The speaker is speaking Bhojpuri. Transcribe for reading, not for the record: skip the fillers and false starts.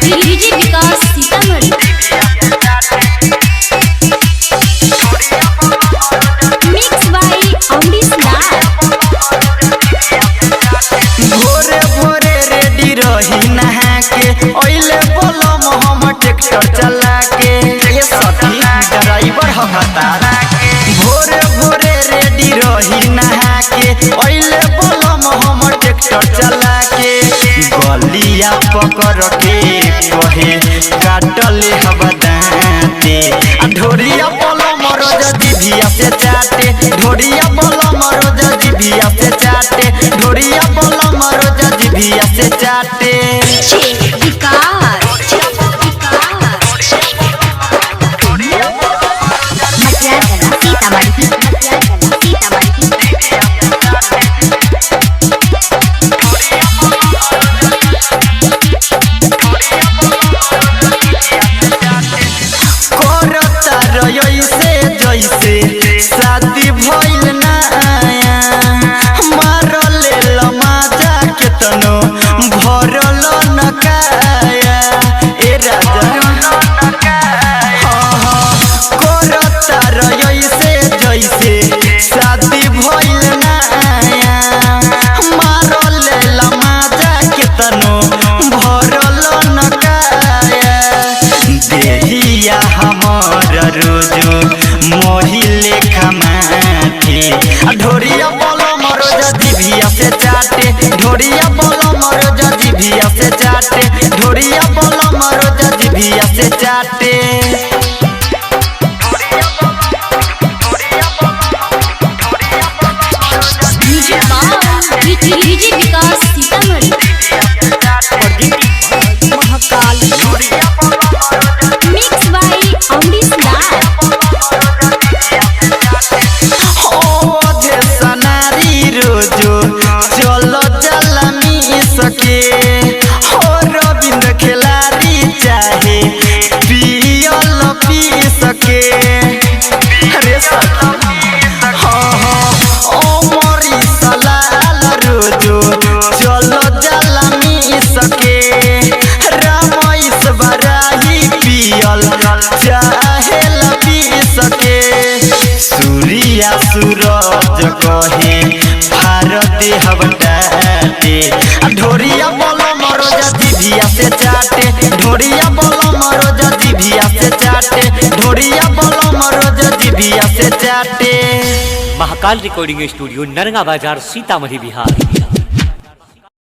DJ Vikas Sitamarhi. Mix by Amrish Lal. भोरे भोरे रेडी रही नहा के ओइले बोलम हम ट्रैक्टर चला के ये सखी ड्राइवर हतारा के। भोरे भोरे रेडी रही नहा के ओइले बोलम हम ट्रैक्टर चला के। गलिया पकड़ के कहे काटले हबदाते ढोरिया बोलम रोज जिभिया से चाटे। ढोरिया बोलम रोज जिभिया से चाटे। ढोरिया बोलम रोज जिभिया से चाटे। जैसे शादी भइल ना आया मारल लमाजा केतनो भरल न काया ए राजा करता रैसे जैसे शादी भइल ना आया मारल लमाजा केतनो भरल न काया। देहिया हमर रोजो मोहिले खमाटे ढोरिया बोलम रोज जिभिया से चाटे। ढोरिया बोलम रोज जिभिया से चाटे। ढोरिया बोलम रोज जिभिया से चाटे। DJ Vikas Sitamarhi. Mahakal mix by Amrish Lal. रोजो चलो जलमी सके हो रविंद्र खिलाड़ी चाहे पियल पी सके। अरे अमरीश लाल रोजो चलो जलमी सके। रमेश बराही पियल चाहे पी सके। सूर्या सूरज कहे भारत हबटाटे ढोरिया बोलम रोज जिभिया से चाटे। ढोरिया बोलम रोज जिभिया से चाटे। ढोरिया बोलम रोज जिभिया से चाटे। महाकाल रिकॉर्डिंग स्टूडियो नरगा बाजार सीतामढ़ी बिहार।